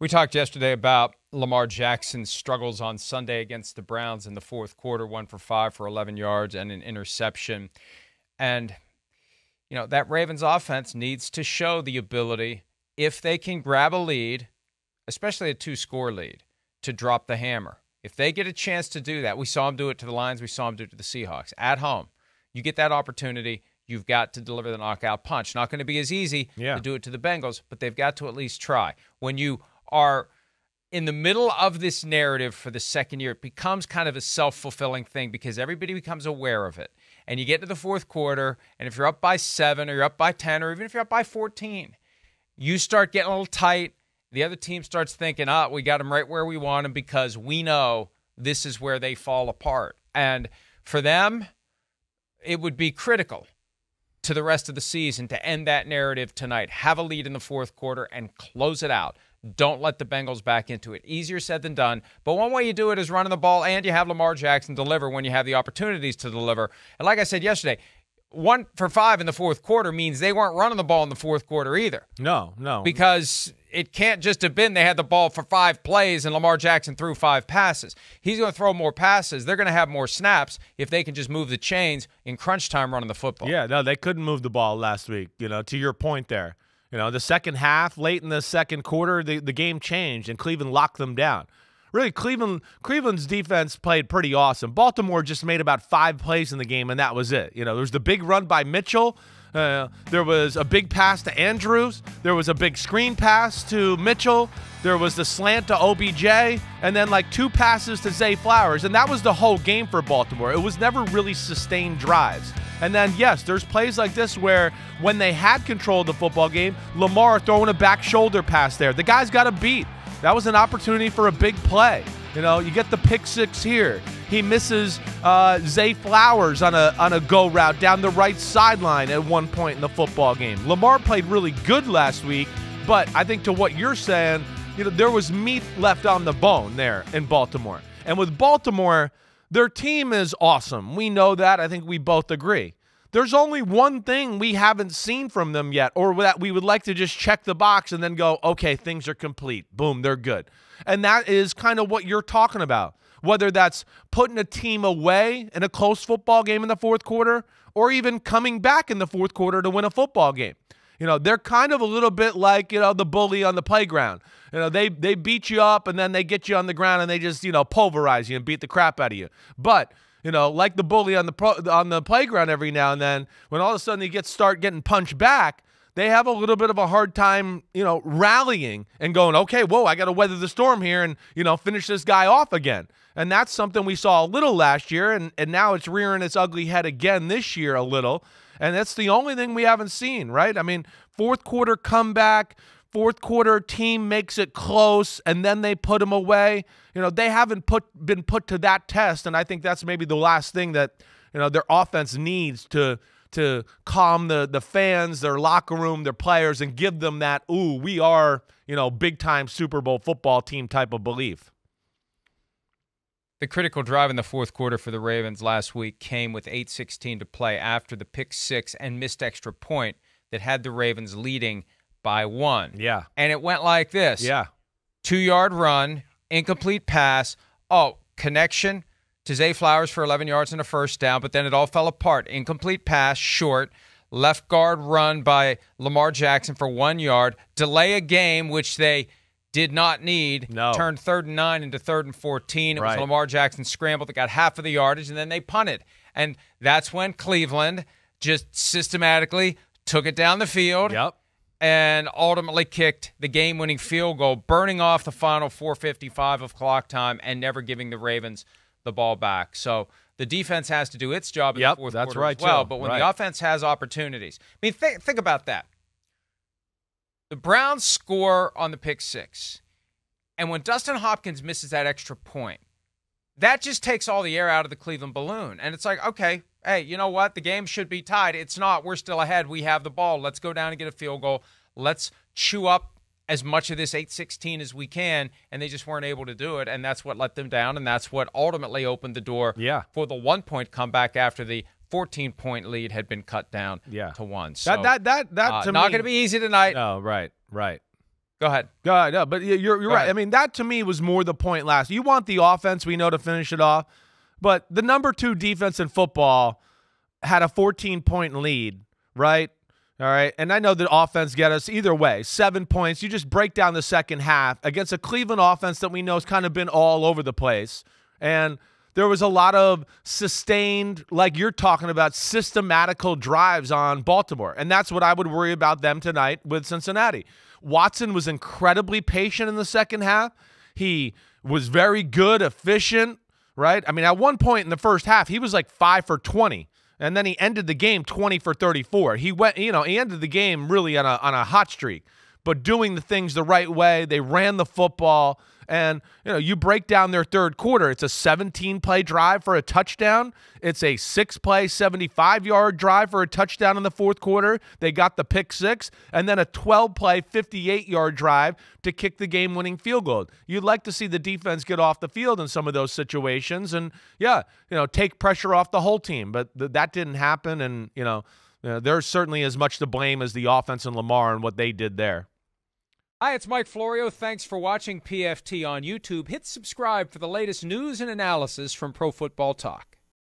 We talked yesterday about Lamar Jackson's struggles on Sunday against the Browns in the fourth quarter, 1 for 5 for 11 yards and an interception. And, that Ravens offense needs to show the ability, if they can grab a lead, especially a 2-score lead, to drop the hammer. If they get a chance to do that, we saw them do it to the Lions, we saw them do it to the Seahawks. At home, you get that opportunity, you've got to deliver the knockout punch. Not going to be as easy to do it to the Bengals, but they've got to at least try. When you are in the middle of this narrative for the second year, it becomes kind of a self-fulfilling thing because everybody becomes aware of it. And you get to the fourth quarter, and if you're up by 7 or you're up by 10 or even if you're up by 14, you start getting a little tight. The other team starts thinking, we got them right where we want them because we know this is where they fall apart. And for them, it would be critical to the rest of the season to end that narrative tonight. Have a lead in the fourth quarter and close it out. Don't let the Bengals back into it. Easier said than done. But one way you do it is running the ball, and you have Lamar Jackson deliver when you have the opportunities to deliver. And like I said yesterday, 1 for 5 in the fourth quarter means they weren't running the ball in the fourth quarter either. No. Because it can't just have been they had the ball for 5 plays and Lamar Jackson threw 5 passes. He's going to throw more passes. They're going to have more snaps if they can just move the chains in crunch time running the football. Yeah, no, they couldn't move the ball last week, to your point there. The second half, late in the second quarter, the game changed and Cleveland locked them down. Really, Cleveland's defense played pretty awesome. Baltimore just made about 5 plays in the game, and that was it. There was the big run by Mitchell. There was a big pass to Andrews. There was a big screen pass to Mitchell. There was the slant to OBJ, and then 2 passes to Zay Flowers. And that was the whole game for Baltimore. It was never really sustained drives. And then, yes, there's plays like this where when they had control of the football game, Lamar throwing a back shoulder pass there. The guy's got a beat. That was an opportunity for a big play. You get the pick 6 here. He misses Zay Flowers on a go route down the right sideline at one point in the football game. Lamar played really good last week, but I think to what you're saying, there was meat left on the bone there in Baltimore. And with Baltimore, their team is awesome. We know that. I think we both agree. There's only one thing we haven't seen from them yet, or that we would like to just check the box and then go, okay, things are complete. Boom, they're good. And that is kind of what you're talking about, whether that's putting a team away in a close football game in the fourth quarter or even coming back in the fourth quarter to win a football game. They're kind of a little bit like, the bully on the playground. They beat you up and then they get you on the ground and they just, pulverize you and beat the crap out of you. But like the bully on the playground every now and then, when all of a sudden you start getting punched back, they have a little bit of a hard time, rallying and going, okay, whoa, I got to weather the storm here and, finish this guy off again. And that's something we saw a little last year, and now it's rearing its ugly head again this year a little. And that's the only thing we haven't seen, right? I mean, fourth quarter comeback, fourth quarter team makes it close, and then they put them away. They haven't been put to that test, and I think that's maybe the last thing that their offense needs to calm the fans, their locker room, their players, and give them that, we are big-time Super Bowl football team type of belief. The critical drive in the fourth quarter for the Ravens last week came with 8:16 to play after the pick 6 and missed extra point that had the Ravens leading by 1. Yeah. And it went like this. Yeah. 2-yard run, incomplete pass. Connection to Zay Flowers for 11 yards and a first down, but then it all fell apart. Incomplete pass, short. Left guard run by Lamar Jackson for 1 yard. Delay a game, which they did not need. No. Turned 3rd and 9 into 3rd and 14. It was Lamar Jackson scrambled that got half of the yardage, and then they punted. And that's when Cleveland just systematically took it down the field. Yep. And ultimately kicked the game-winning field goal, burning off the final 4:55 of clock time and never giving the Ravens the ball back. So the defense has to do its job in the fourth quarter as well. Joe. But when the offense has opportunities, I mean, think about that. The Browns score on the pick 6, and when Dustin Hopkins misses that extra point, that just takes all the air out of the Cleveland balloon. And it's like, okay, hey, you know what? The game should be tied. It's not. We're still ahead. We have the ball. Let's go down and get a field goal. Let's chew up as much of this 8-16 as we can, and they just weren't able to do it, and that's what let them down, and that's what ultimately opened the door for the 1-point comeback after the 14-point lead had been cut down to 1. So that to not going to be easy tonight. No, right. Go ahead. No, but you're right. I mean, that to me was more the point last. You want the offense, we know, to finish it off, but the number 2 defense in football had a 14-point lead, right? All right, and I know the offense get us either way. 7 points. You just break down the second half against a Cleveland offense that we know has kind of been all over the place, and there was a lot of sustained, like you're talking about, systematical drives on Baltimore, and that's what I would worry about them tonight with Cincinnati. Watson was incredibly patient in the second half. He was very good, efficient, right? I mean, at one point in the first half, he was like 5 for 20, and then he ended the game 20 for 34. He ended the game really on a hot streak, but doing the things the right way. They ran the football. And, you break down their third quarter. It's a 17-play drive for a touchdown. It's a 6-play, 75-yard drive for a touchdown in the fourth quarter. They got the pick 6. And then a 12-play, 58-yard drive to kick the game-winning field goal. You'd like to see the defense get off the field in some of those situations and, take pressure off the whole team. But that didn't happen. And, there's certainly as much to blame as the offense and Lamar and what they did there. Hi, it's Mike Florio. Thanks for watching PFT on YouTube. Hit subscribe for the latest news and analysis from Pro Football Talk.